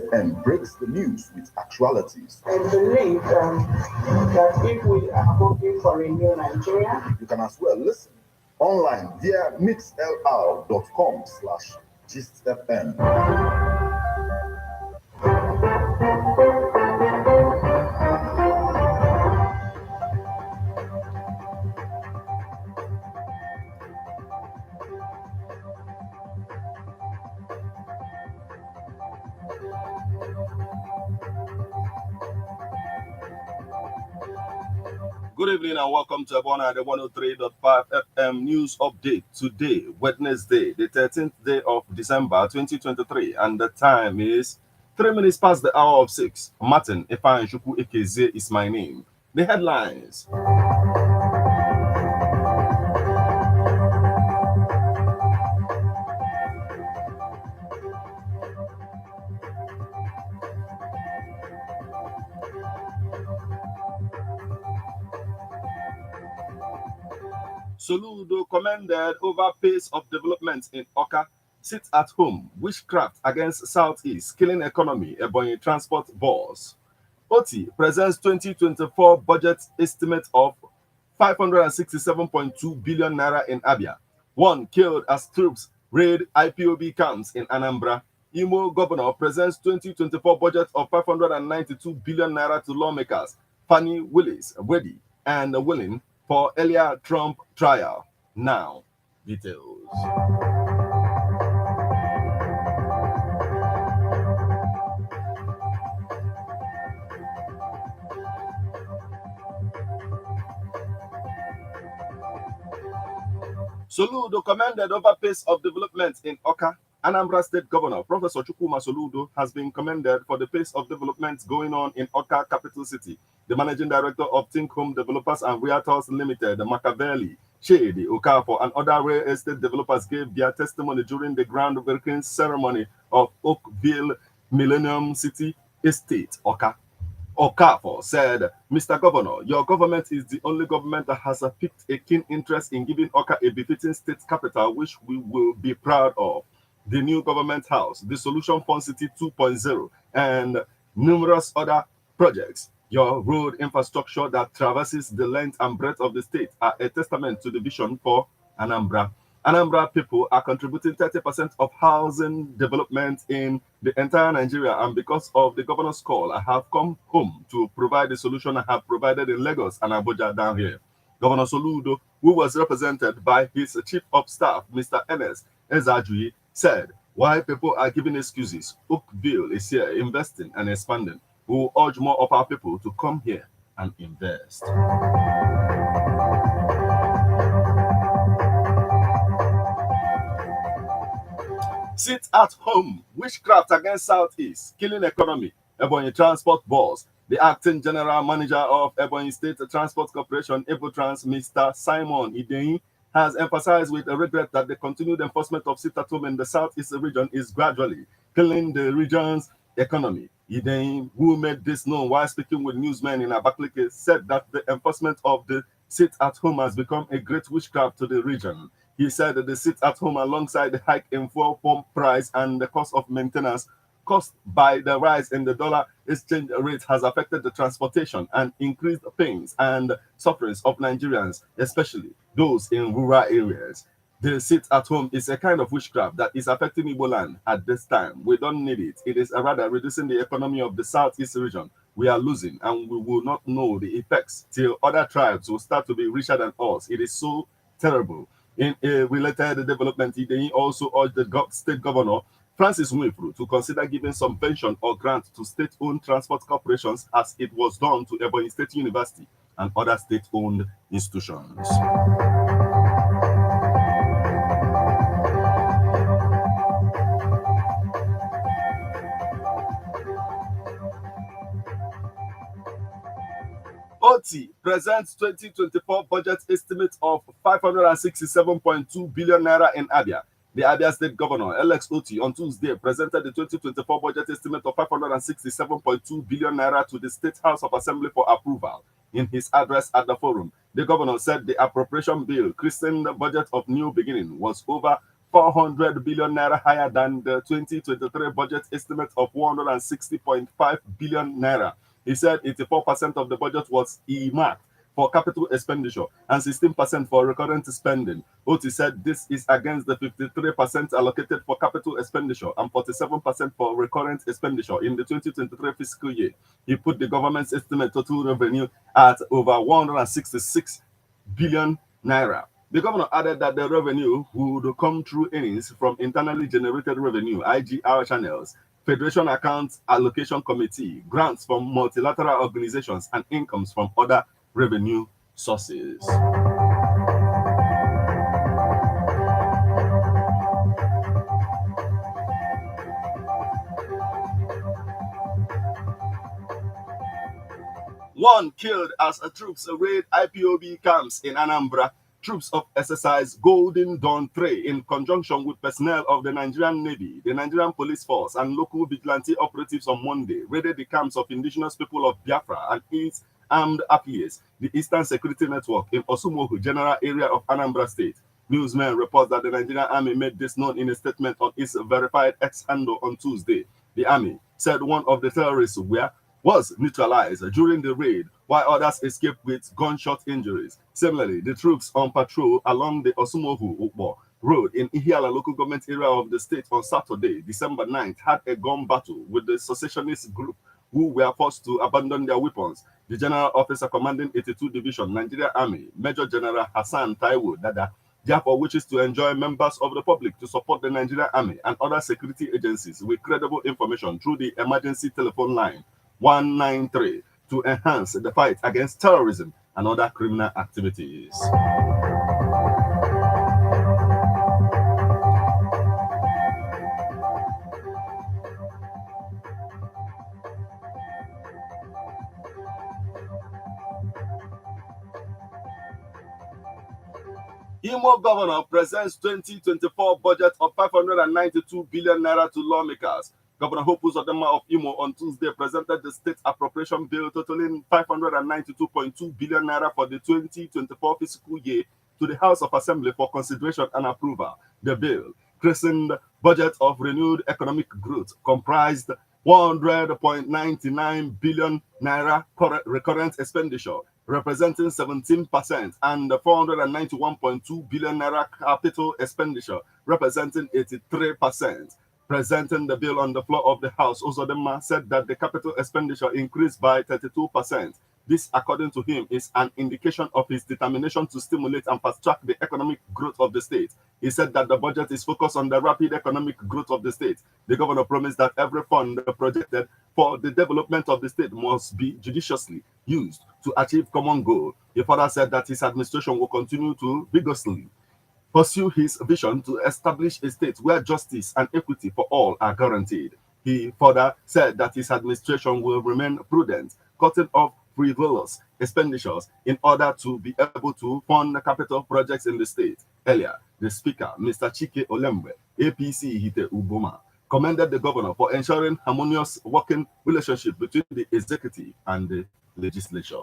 GSFM breaks the news with actualities. I believe that if we are hoping for a new Nigeria, you can as well listen online via mixlr.com/GSFM. Good evening and welcome to Abona, the 103.5 FM News Update. Today, Wednesday, the 13th day of December 2023, and the time is 3 minutes past the hour of 6. Martin Ifeanyi Ekeze is my name. The headlines. Soludo commended over pace of development in Oka. Sit at home, witchcraft against Southeast, killing economy, Ebonyi transport boss. Oti presents 2024 budget estimate of 567.2 billion naira in Abia. One killed as troops raid IPOB camps in Anambra. Imo governor presents 2024 budget of 592 billion naira to lawmakers. Fanny Willis ready and willing for earlier Trump trial. Now, details. Soludo commended over pace of development in Oka. Anambra State Governor Professor Chukwuma Soludo has been commended for the pace of development going on in Oka, capital city. The managing director of Think Home Developers and Realtors Limited, Machiavelli, Shady Okafor, and other real estate developers gave their testimony during the groundbreaking ceremony of Oakville Millennium City Estate, Oka. Okafor said, Mr. Governor, your government is the only government that has picked a keen interest in giving Oka a befitting state capital, which we will be proud of. The new government house, the Solution Fund City 2.0, and numerous other projects. Your road infrastructure that traverses the length and breadth of the state are a testament to the vision for Anambra. Anambra people are contributing 30% of housing development in the entire Nigeria, and because of the governor's call, I have come home to provide the solution I have provided in Lagos and Abuja down here. Governor Soludo, who was represented by his chief of staff, Mr. Enes Ezajui, said, while people are giving excuses, Oakville is here investing and expanding. We will urge more of our people to come here and invest. Sit at home, witchcraft against Southeast, killing economy, Ebonyi Transport Boss. The acting general manager of Ebonyi State Transport Corporation, Evotrans, Mr. Simon Idein, has emphasized with regret that the continued enforcement of sit at home in the Southeast region is gradually killing the region's economy. Idein, who made this known while speaking with newsmen in Abakaliki, said that the enforcement of the sit at home has become a great witchcraft to the region. He said that the sit at home, alongside the hike in fuel pump price and the cost of maintenance caused by the rise in the dollar exchange rate, has affected the transportation and increased pains and sufferings of Nigerians, especially those in rural areas. The sit at home is a kind of witchcraft that is affecting Igbo land at this time. We don't need it. It is rather reducing the economy of the Southeast region. We are losing, and we will not know the effects till other tribes will start to be richer than us. It is so terrible. In a related development, he also urged the state governor, Francis Nwifuru, to consider giving subvention or grant to state-owned transport corporations as it was done to Ebonyi State University and other state-owned institutions. OT presents 2024 budget estimate of 567.2 billion naira in Abia. The Abia State Governor, Alex Oti, on Tuesday presented the 2024 budget estimate of 567.2 billion naira to the State House of Assembly for approval. In his address at the forum, the governor said the appropriation bill, christened the budget of new beginning, was over 400 billion naira higher than the 2023 budget estimate of 160.5 billion naira. He said 84% of the budget was earmarked for capital expenditure and 16% for recurrent spending. Oti said this is against the 53% allocated for capital expenditure and 47% for recurrent expenditure in the 2023 fiscal year. He put the government's estimate total revenue at over 166 billion naira. The governor added that the revenue would come through earnings from internally generated revenue, IGR channels, Federation Accounts Allocation Committee, grants from multilateral organizations, and incomes from other revenue sources. One killed as troops raid IPOB camps in Anambra. Troops of exercise Golden Dawn 3 in conjunction with personnel of the Nigerian Navy, the Nigerian Police Force, and local vigilante operatives on Monday raided the camps of indigenous people of Biafra and its armed affiliates, the Eastern Security Network in Osumohu General Area of Anambra State. Newsmen report that the Nigerian Army made this known in a statement on its verified X handle on Tuesday. The Army said one of the terrorists was neutralized during the raid, while others escaped with gunshot injuries. Similarly, the troops on patrol along the Osumohu Road in Ihiala local government area of the state on Saturday, December 9th, had a gun battle with the secessionist group who were forced to abandon their weapons. The general officer commanding 82 Division, Nigeria Army, Major General Hassan Taiwo Dada, therefore wishes to enjoin members of the public to support the Nigerian Army and other security agencies with credible information through the emergency telephone line 193 to enhance the fight against terrorism and other criminal activities. Imo governor presents 2024 budget of 592 billion naira to lawmakers. Governor Hope Uzodinma of Imo on Tuesday presented the state appropriation bill totaling 592.2 billion naira for the 2024 fiscal year to the House of Assembly for consideration and approval. The bill, christened Budget of Renewed Economic Growth, comprised 100.99 billion naira recurrent expenditure, representing 17%, and 491.2 billion naira capital expenditure, representing 83%. Presenting the bill on the floor of the House, Uzodinma said that the capital expenditure increased by 32%. This, according to him, is an indication of his determination to stimulate and fast-track the economic growth of the state. He said that the budget is focused on the rapid economic growth of the state. The governor promised that every fund projected for the development of the state must be judiciously used to achieve common goal. He further said that his administration will continue to vigorously pursue his vision to establish a state where justice and equity for all are guaranteed. He further said that his administration will remain prudent, cutting off frivolous expenditures in order to be able to fund capital projects in the state. Earlier, the speaker, Mr. Chike Olembe, APC Hite Uboma, commended the governor for ensuring harmonious working relationship between the executive and the legislature.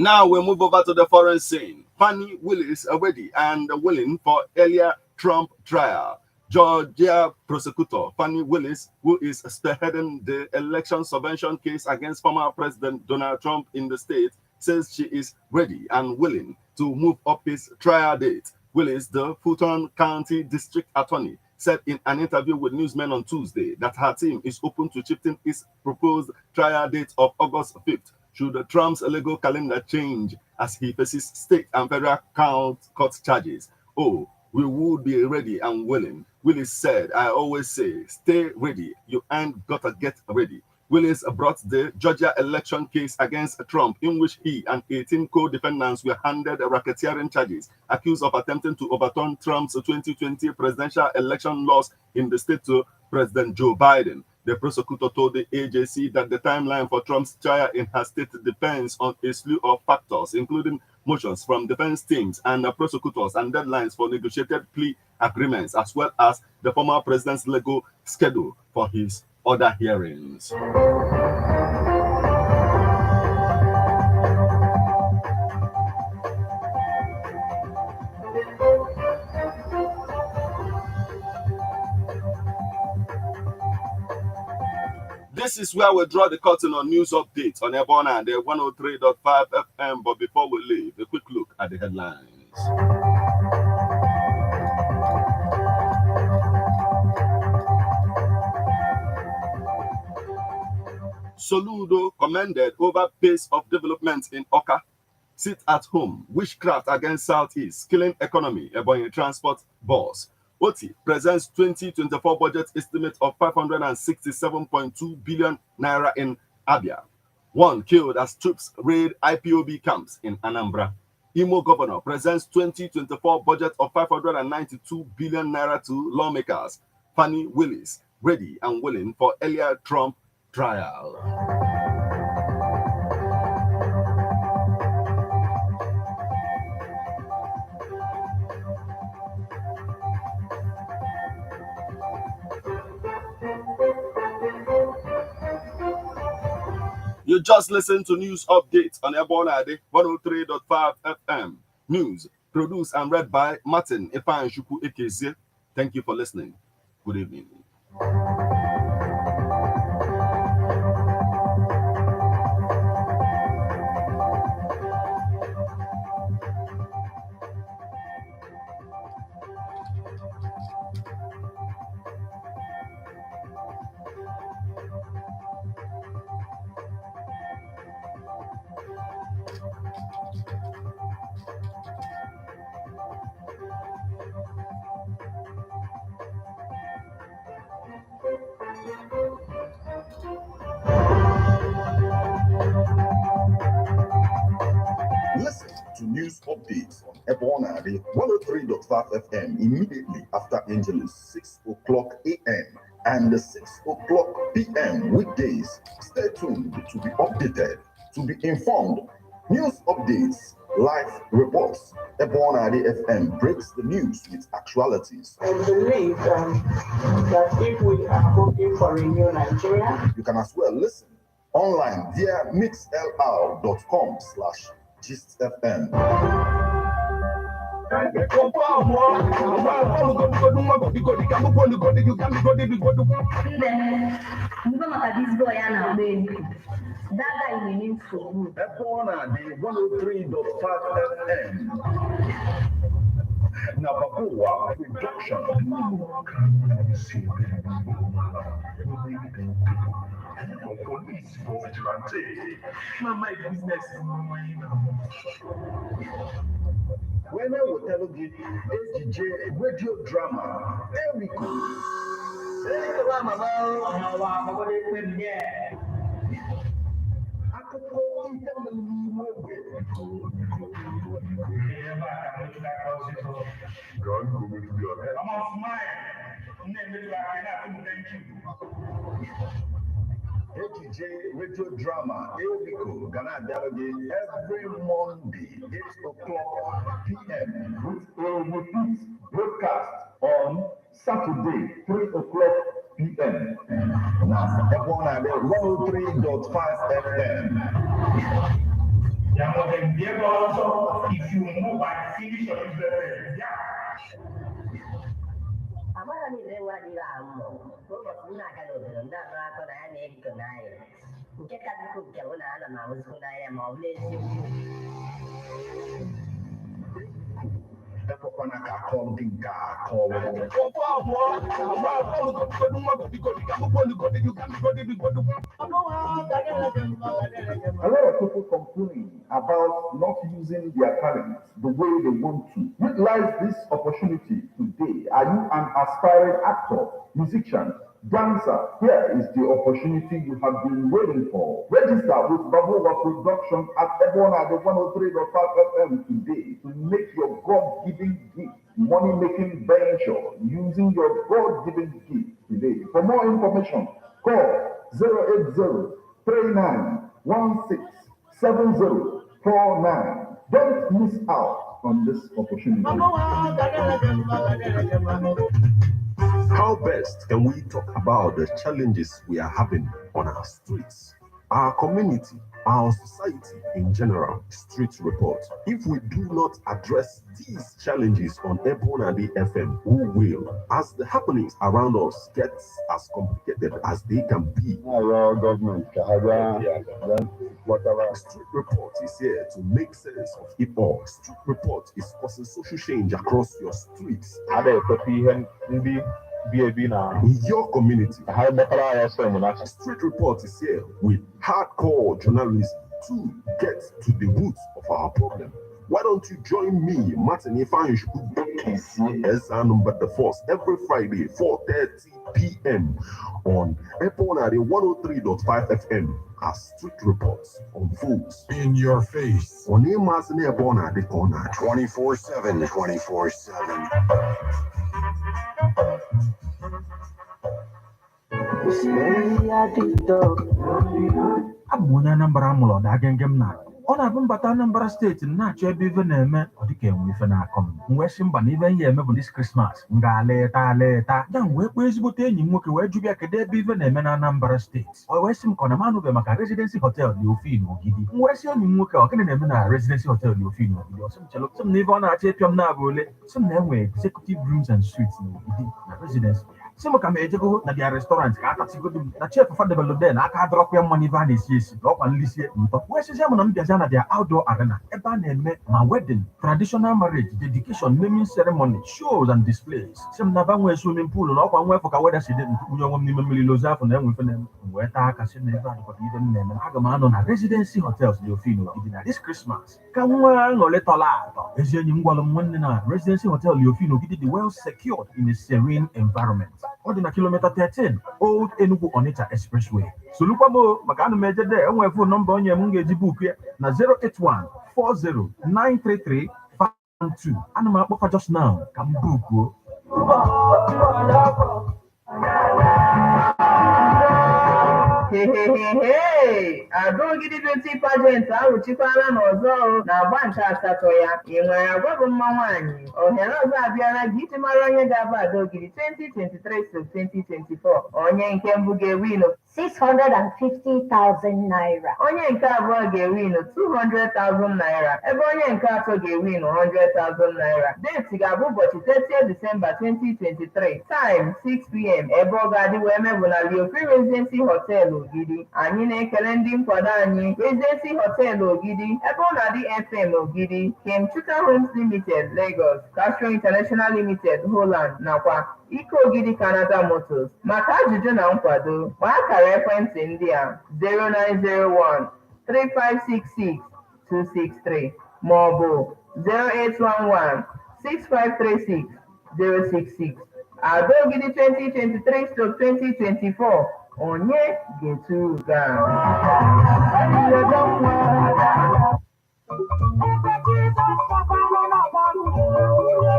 Now we move over to the foreign scene. Fannie Willis ready and willing for earlier Trump trial. Georgia prosecutor Fannie Willis, who is spearheading the election subvention case against former President Donald Trump in the state, says she is ready and willing to move up his trial date. Willis, the Fulton County District Attorney, said in an interview with newsmen on Tuesday that her team is open to shifting its proposed trial date of August 5th should Trump's legal calendar change as he faces state and federal court charges. Oh, we would be ready and willing. Willis said, I always say, stay ready. You ain't gotta get ready. Willis brought the Georgia election case against Trump, in which he and 18 co-defendants were handed racketeering charges, accused of attempting to overturn Trump's 2020 presidential election loss in the state to President Joe Biden. The prosecutor told the agency that the timeline for Trump's trial in her state depends on a slew of factors, including motions from defense teams and prosecutors and deadlines for negotiated plea agreements, as well as the former president's legal schedule for his other hearings. This is where we draw the curtain on news updates on Ebona and the 103.5 FM. But before we leave, a quick look at the headlines. Soludo commended over pace of development in Oka. Sit at home, witchcraft against Southeast, killing economy, Ebonyi transport boss. Oti presents 2024 budget estimate of 567.2 billion naira in Abia. 1 killed as troops raid IPOB camps in Anambra. Imo governor presents 2024 budget of 592 billion naira to lawmakers. Fanny Willis ready and willing for earlier Trump trial. You just listened to news updates on Ebonade 103.5 FM. News produced and read by Martin Epanshuku Ekeze. Thank you for listening. Good evening. Listen to news updates on Ebona 103.5 FM immediately after Angelus 6 o'clock a.m. and 6 o'clock p.m. weekdays. Stay tuned to be updated, to be informed. News updates, live reports. Ebona FM breaks the news with actualities. I believe that if we are hoping for a new Nigeria, You can as well listen online via mixlr.com/GistFM. That guy means so good. Ebona 103.5 FM. Nabagoa production. Police for vigilante. My business. When I will tell you DJ radio drama, there we go. Akoko ìtẹ́wọ̀n ní ìwé. God, go with your head. I'm on smile. ATJ radio drama, Eriko, Ghana Dialogue, every Monday, 8 o'clock p.m. with a repeat broadcast on Saturday, 3 o'clock p.m. Now, Ebona 103.5 FM. If you move, I finish your business. Yeah. Amara ni lewa di lamu. Kwa kuna kana nda na ko na ne ko na ye. Nke ka ku ke wala na ma wasu na ya ma wale shi. Ekokwana ka call din ka call. A lot of people complain about not using their talents the way they want to. Utilize this opportunity today. Are you an aspiring actor, musician, dancer? Here is the opportunity you have been waiting for. Register with Babajide Production at Ebona 103.5 FM today to make your God-given gift money-making venture using your God-given gift today. For more information, call 080-3916-7049. Don't miss out on this opportunity. How best can we talk about the challenges we are having on our streets, our community, our society in general? Street report. If we do not address these challenges on Ebonadi FM, who will? As the happenings around us get as complicated as they can be, Our government, whatever. Street report is here to make sense of it all. Street report is causing social change across your streets, in your community. Street report is here with hardcore journalism to get to the roots of our problem. Why don't you join me, Martin Ifanju, as our number the force every Friday, 4:30 p.m. on Ebonadi 103.5 FM as Street Reports unfolds In your face. on Emas and Ebonadi corner 24/7. 24/7. Abụ onye Anambra mụrụ ọda agenge m na ọ na-abụ mbata Anambra steeti na-achọ ebe ife na-eme ọ dịka enwe ife na-akọ m wee sị mba na ife ihe eme bụ dis Krismas m ga-aleta ya m wee kpọọ ezigbote enyi m nwoke wee jụbịa kedu ebe ife na-eme na Anambra steeti o wee sị m ka ọ na manụbe maka Residency Hotel dị Ofin Ogidi m wee sị enyi m nwoke ọ gịnị na-eme na Residency Hotel dị Ofin Ogidi ọ sị m chelụ sị m na ife ọ na-achọ ịpịọ m na-abụ ole sị m na enwe executive rooms and suites na Ogidi na Residency sị m ka m ejego na dia restaurant ka akatigodo m na chef Fadebelode na aka adọrọkwa ya mmanụ ife a na-esi esi na ọkwa nlisie ntọ wee sịzie m na m bịazia na dia outdoor arena ebe a na-eme ma wedding, traditional marriage, dedication, naming ceremony, shows and displays. Sị m na ba nwee swimming pool na ọkwa nwefu ka weda si dị nkwunye onwe m n'ime mmiri lozi afọ na enwe ife na wee taa aka sị na ebe a dịkwa ife m na-eme aga m anọ na Residency Hotels dị Ofin Ogidi na this Christmas ka nwa aṅụrị tọla atọ ezi enyi m gwalụ m nwanne na Residency Hotel dị Ofin Ogidi dị well secured in a serene environment. Ọ dị na kilomita 13 Old Enugu Onitsha Expressway. Solukwa m maka anụ m eje de enwee fon nọmba onye m ga-eji buku ya na 08140933512. Ana m akpọfa just now ka m bukuo. Adogidi beauty pageant ahụchikwala n'ọzọ na-agba nke asatọ ya. Ị nwere agwa bụ mma nwaanyị ohere ọzọ abịala gị iji mara onye ga-abụ Adogidi 2023-2024. Onye nke mbụ ga-ewin 650,000 naira. onye nke abụọ ga-ewin 200,000 naira ebe onye nke atọ ga-ewin 100,000 naira. Deti ga-abụ ụbọchị 30 Disemba 2023, time 6 p.m. ebe ọ ga-adị wee mebụ na Leofin Residency Hotel Ogidi. Anyị na-ekele ndị nkwado anyị Residency Hotel Ogidi, ebe ọ na-adị FM Ogidi, Kemchuka Homes Limited Lagos, Castro International Limited Holland nakwa Ike Ogidi Canada Motors. Maka ajụjụ na nkwado gbaa akara ekwentị ndị a 0901-3566-263 maọbụ 08116536066. Adogidi 2023-2024 onye ga-etu ga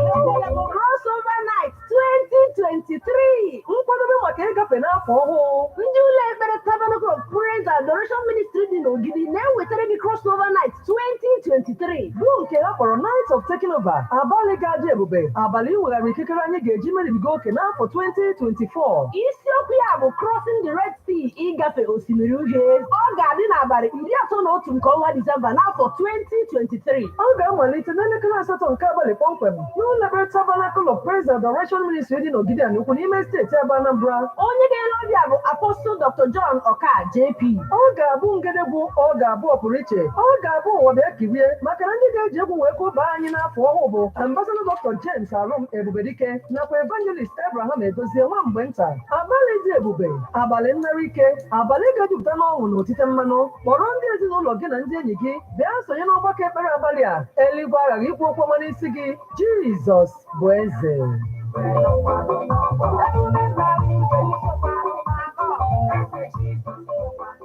Crossover Night 2023 nkwadobe maka ịgafe n'afọ ọhụụ. Ndị ụlọ ekpere Tabernacle of Praise and Adoration Ministry dị n'Ogidi na-ewetara gị Crossover Night 2023 bụ nke ha kpọrọ Night of Taking Over. Abalị ga-adị ebube, abalị iweghara ikikere anyị ga-eji meribiga oke n'afọ 2024. Isiokwu ya bụ Crossing the Red Sea, ịgafe osimiri uhie. Ọ ga-adị n'abalị 31 nke ọnwa Disemba n'afọ 2023. Ọ ga-amalite n'elekere asatọ nke abalị kpọmkwem n'ụlọ ekpere Tabernacle of Praise and Adoration Ministry dị n'Ogidi Anukwu n'ime steeti ebe Anambra. Onye ga-ele ọbịa bụ Apostle Dr. John Oka JP. Ọ ga-abụ ngedegbu, ọ ga-abụ ọpụrụ iche, ọ ga-abụ ụwa bịa kirie maka na ndị ga-eji egwu wee kwụba anyị n'afọ ọhụụ bụ Ambassador Dr. James Arum Ebubedike nakwa Evangelist Abraham Edozie nwa mgbe nta. Abalị dị ebube, abalị mmeri ike, abalị ga-ejupụta n'ọṅụ na otite mmanụ. Kpọrọ ndị ezinụlọ gị na ndị enyi gị bịa sonye n'ọgbakọ ekpere abalị a. Eluigwe aghaghị ikwu okwu ọma n'isi gị. Jizọs bụ eze.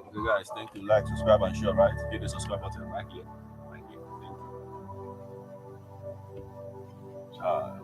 Okay, guys, thank you. Like, subscribe, and share, right? Hit the subscribe button right here. Thank you. Thank you. Ciao.